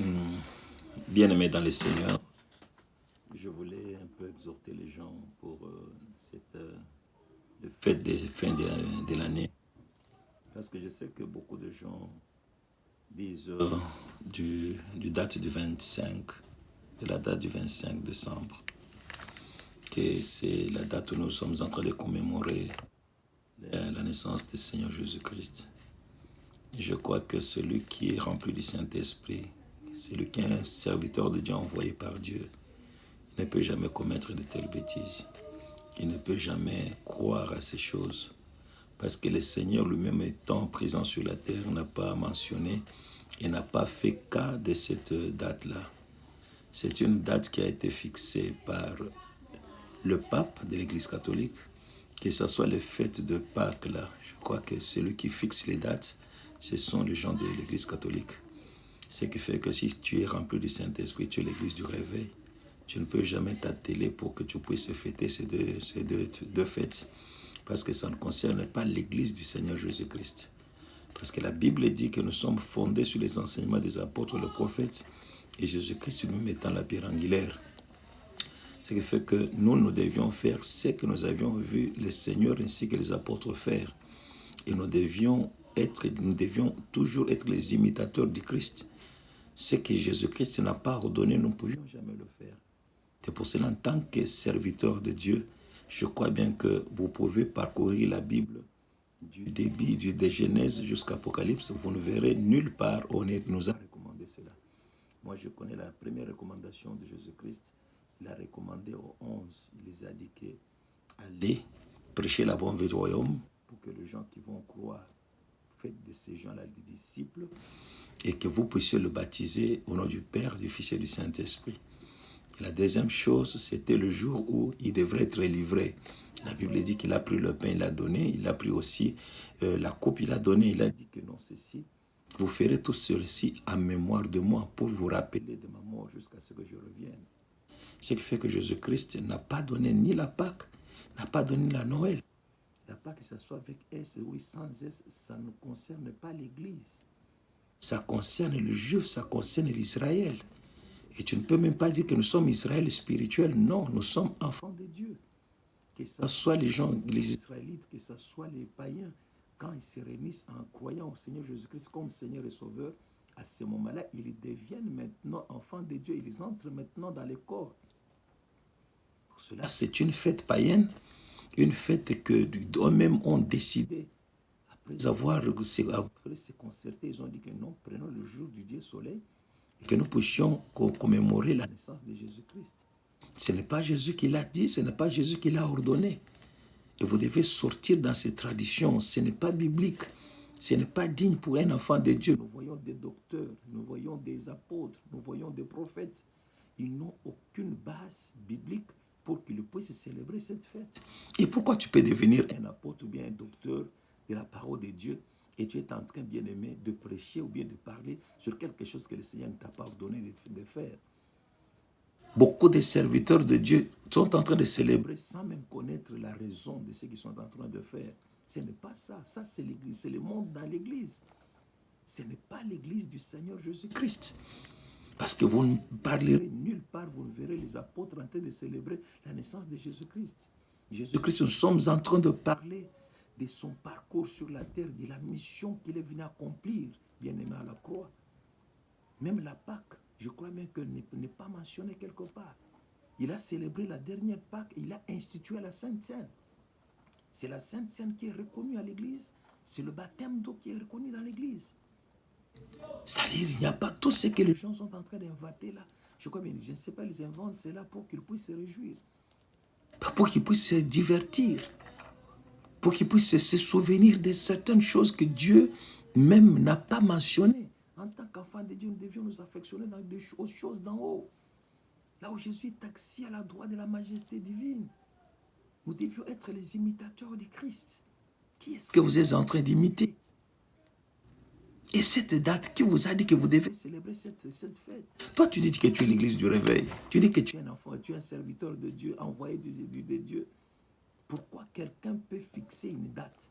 Hmm. Bien-aimés dans le Seigneur, je voulais un peu exhorter les gens pour le fête des fins de l'année. Parce que je sais que beaucoup de gens disent du date du 25, de la date du 25 décembre, que c'est la date où nous sommes en train de commémorer la naissance du Seigneur Jésus-Christ. Je crois que celui qui est rempli du Saint-Esprit, celui qui est un serviteur de Dieu envoyé par Dieu, il ne peut jamais commettre de telles bêtises. Il ne peut jamais croire à ces choses. Parce que le Seigneur lui-même étant présent sur la terre n'a pas mentionné et n'a pas fait cas de cette date-là. C'est une date qui a été fixée par le pape de l'Église catholique, que ce soit les fêtes de Pâques là. Je crois que celui qui fixe les dates, ce sont les gens de l'Église catholique. Ce qui fait que si tu es rempli du Saint-Esprit, tu es l'Église du réveil. Tu ne peux jamais t'atteler pour que tu puisses fêter ces deux fêtes. Parce que ça ne concerne pas l'Église du Seigneur Jésus-Christ. Parce que la Bible dit que nous sommes fondés sur les enseignements des apôtres, les prophètes, et Jésus-Christ lui-même étant la pierre angulaire. Ce qui fait que nous devions faire ce que nous avions vu le Seigneur ainsi que les apôtres faire. Et nous devions toujours être les imitateurs du Christ. Ce que Jésus-Christ n'a pas ordonné, nous ne pouvions jamais le faire. C'est pour cela, en tant que serviteur de Dieu, je crois bien que vous pouvez parcourir la Bible du début, de Genèse jusqu'à Apocalypse. Vous ne verrez nulle part où on nous a recommandé cela. Moi, je connais la première recommandation de Jésus-Christ. Il a recommandé aux 11. Il les a dit que allez prêcher la bonne vie du royaume pour que les gens qui vont croire, faites de ces gens-là des disciples et que vous puissiez le baptiser au nom du Père, du Fils et du Saint-Esprit. Et la deuxième chose, c'était le jour où il devrait être livré. La Bible dit qu'il a pris le pain, il l'a donné, il a pris aussi la coupe, il a donné, il a dit que non, ceci, vous ferez tout ceci en mémoire de moi pour vous rappeler de ma mort jusqu'à ce que je revienne. Ce qui fait que Jésus-Christ n'a pas donné ni la Pâque, n'a pas donné la Noël. La Pâque, que ce soit avec S ou sans S, ça ne concerne pas l'Église. Ça concerne le Juif, ça concerne l'Israël. Et tu ne peux même pas dire que nous sommes Israël spirituel. Non, nous sommes enfants de Dieu. Que ce soit les gens, les Israélites, que ce soit les païens, quand ils se réunissent en croyant au Seigneur Jésus-Christ comme Seigneur et Sauveur, à ce moment-là, ils deviennent maintenant enfants de Dieu. Ils entrent maintenant dans les corps. Pour cela, c'est une fête païenne, une fête que eux-mêmes ont décidé. Après se concerter, ils ont dit que non, prenons le jour du Dieu soleil et que nous puissions commémorer la naissance de Jésus-Christ. Ce n'est pas Jésus qui l'a dit, ce n'est pas Jésus qui l'a ordonné. Et vous devez sortir dans ces traditions. Ce n'est pas biblique. Ce n'est pas digne pour un enfant de Dieu. Nous voyons des docteurs, nous voyons des apôtres, nous voyons des prophètes. Ils n'ont aucune base biblique pour qu'ils puissent célébrer cette fête. Et pourquoi tu peux devenir un apôtre ou bien un docteur de la parole de Dieu et tu es en train, bien aimé, de prêcher ou bien de parler sur quelque chose que le Seigneur ne t'a pas ordonné de faire? Beaucoup de serviteurs de Dieu sont en train de célébrer sans même connaître la raison de ce qu'ils sont en train de faire. Ce n'est pas ça. Ça, c'est l'Église. C'est le monde dans l'Église. Ce n'est pas l'Église du Seigneur Jésus-Christ. Parce que vous ne parlerez nulle part, vous ne verrez les apôtres en train de célébrer la naissance de Jésus-Christ. Jésus-Christ, nous sommes en train de parler de son parcours sur la terre, de la mission qu'il est venu accomplir, bien aimé à la croix. Même la Pâque, je crois bien que n'est pas mentionné quelque part. Il a célébré la dernière Pâque, il a institué la Sainte Seine. C'est la Sainte Seine qui est reconnue à l'Église, c'est le baptême d'eau qui est reconnu dans l'Église. C'est-à-dire, il n'y a pas tout ce que les gens sont en train d'inventer là. Je crois bien, je ne sais pas, ils inventent cela pour qu'ils puissent se réjouir, pour qu'ils puissent se divertir, pour qu'ils puissent se souvenir de certaines choses que Dieu même n'a pas mentionnées. En tant qu'enfants de Dieu, nous devions nous affectionner aux choses d'en haut. Là où Jésus est assis à la droite de la majesté divine. Nous devions être les imitateurs du Christ. Qui est-ce que vous êtes en train d'imiter? Et cette date, qui vous a dit que vous devez célébrer cette fête? Toi, tu dis que tu es l'église du réveil. Tu dis que tu es un enfant, tu es un serviteur de Dieu, envoyé de Dieu. Pourquoi quelqu'un peut fixer une date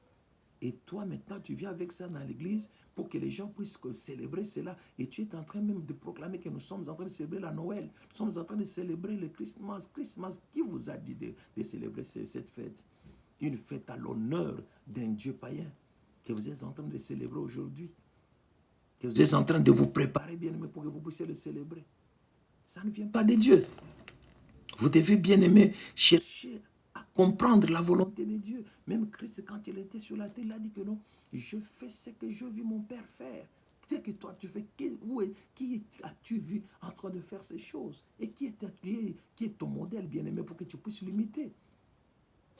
Et toi, maintenant, tu viens avec ça dans l'église pour que les gens puissent célébrer cela. Et tu es en train même de proclamer que nous sommes en train de célébrer la Noël. Nous sommes en train de célébrer le Christmas. Christmas, qui vous a dit de célébrer cette fête? Une fête à l'honneur d'un Dieu païen que vous êtes en train de célébrer aujourd'hui. Que vous êtes en train de vous préparer, bien aimé, pour que vous puissiez le célébrer. Ça ne vient pas de Dieu. Vous devez, bien aimé, chercher à comprendre la volonté de Dieu. Même Christ, quand il était sur la terre, il a dit que non, je fais ce que je vis mon Père faire. C'est que toi, tu fais, qui as-tu vu en train de faire ces choses? Et qui est ton modèle, bien aimé, pour que tu puisses l'imiter?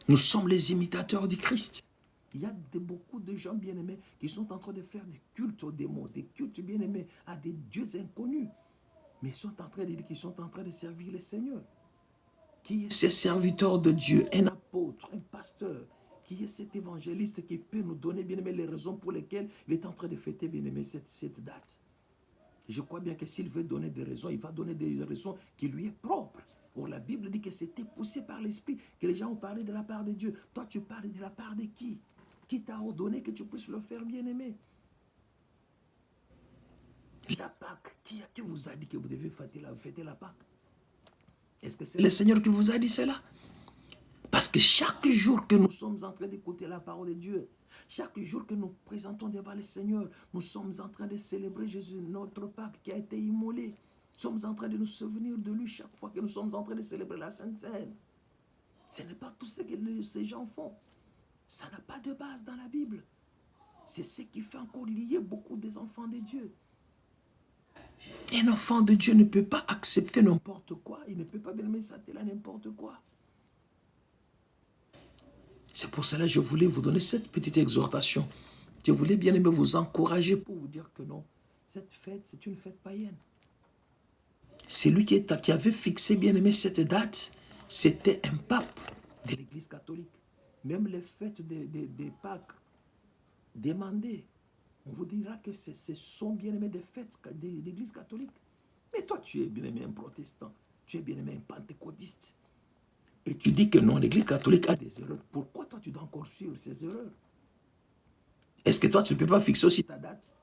Nous sommes les imitateurs du Christ. Il y a beaucoup de gens bien-aimés qui sont en train de faire des cultes aux démons, des cultes bien-aimés à des dieux inconnus. Mais ils sont en train de dire qu'ils sont en train de servir le Seigneur. Qui est ce serviteur de Dieu, un apôtre, un pasteur, qui est cet évangéliste qui peut nous donner bien-aimé les raisons pour lesquelles il est en train de fêter bien-aimé cette date. Je crois bien que s'il veut donner des raisons, il va donner des raisons qui lui est propre. Or, la Bible dit que c'était poussé par l'Esprit, que les gens ont parlé de la part de Dieu. Toi, tu parles de la part de qui? Qui t'a ordonné que tu puisses le faire, bien-aimé? La Pâque, qui vous a dit que vous devez fêter la Pâque? Est-ce que c'est le Seigneur qui vous a dit cela? Parce que chaque jour que nous sommes en train d'écouter la parole de Dieu, chaque jour que nous présentons devant le Seigneur, nous sommes en train de célébrer Jésus, notre Pâque qui a été immolé. Nous sommes en train de nous souvenir de lui chaque fois que nous sommes en train de célébrer la Sainte Seine. Ce n'est pas tout ce que ces gens font. Ça n'a pas de base dans la Bible. C'est ce qui fait encore lier beaucoup des enfants de Dieu. Un enfant de Dieu ne peut pas accepter n'importe quoi. Il ne peut pas bien aimer s'atteler à n'importe quoi. C'est pour cela que je voulais vous donner cette petite exhortation. Je voulais bien aimer vous encourager pour vous dire que non, cette fête, c'est une fête païenne. C'est lui qui avait fixé bien aimé cette date. C'était un pape de l'Église catholique. Même les fêtes des Pâques demandées, on vous dira que ce sont bien aimés des fêtes de l'Église catholique. Mais toi, tu es bien aimé un protestant. Tu es bien aimé un pentecôtiste. Et tu dis que non, l'Église catholique a des erreurs. Pourquoi toi, tu dois encore suivre ces erreurs? Est-ce que toi, tu ne peux pas fixer aussi ta date?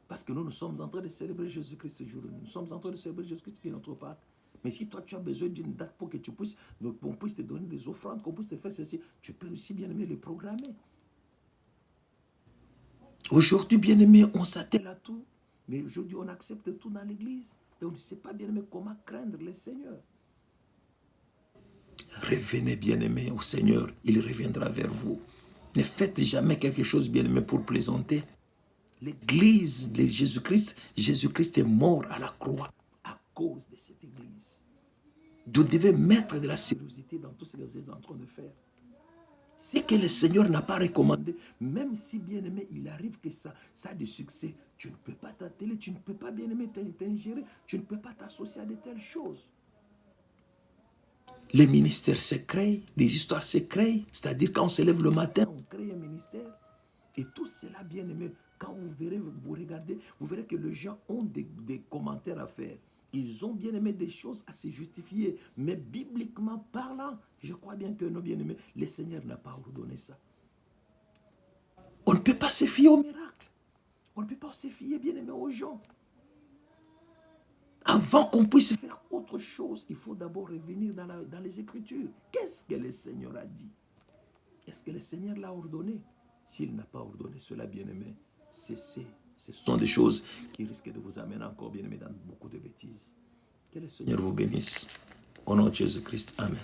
Parce que nous sommes en train de célébrer Jésus-Christ ce jour-là. Nous sommes en train de célébrer Jésus-Christ qui est notre Pâque. Mais si toi, tu as besoin d'une date pour que tu puisses, qu'on puisse te donner des offrandes, qu'on puisse te faire ceci, tu peux aussi, bien aimé, le programmer. Aujourd'hui, bien aimé, on s'attelle à tout. Mais aujourd'hui, on accepte tout dans l'église. Et on ne sait pas, bien aimé, comment craindre le Seigneur. Revenez, bien aimé, au Seigneur. Il reviendra vers vous. Ne faites jamais quelque chose, bien aimé, pour plaisanter. L'église de Jésus-Christ, Jésus-Christ est mort à la croix à cause de cette église. Vous devez mettre de la sérieuxité dans tout ce que vous êtes en train de faire. Ce que le Seigneur n'a pas recommandé, même si bien aimé, il arrive que ça a du succès, tu ne peux pas t'atteler, tu ne peux pas bien aimé t'ingérer, tu ne peux pas t'associer à de telles choses. Les ministères se créent, des histoires se créent, c'est-à-dire quand on se lève le matin, on crée un ministère. Et tout cela, bien aimé, quand vous regardez, vous verrez que les gens ont des commentaires à faire. Ils ont bien aimé des choses à se justifier. Mais bibliquement parlant, je crois bien que nos bien-aimés, le Seigneur n'a pas ordonné ça. On ne peut pas se fier au miracle. On ne peut pas se fier, bien aimé, aux gens. Avant qu'on puisse faire autre chose, il faut d'abord revenir dans les Écritures. Qu'est-ce que le Seigneur a dit? Est-ce que le Seigneur l'a ordonné? S'il n'a pas ordonné cela, bien-aimé, ce sont des choses qui risquent de vous amener encore, bien-aimé, dans beaucoup de bêtises. Que le Seigneur vous bénisse. Au nom de Jésus-Christ. Amen.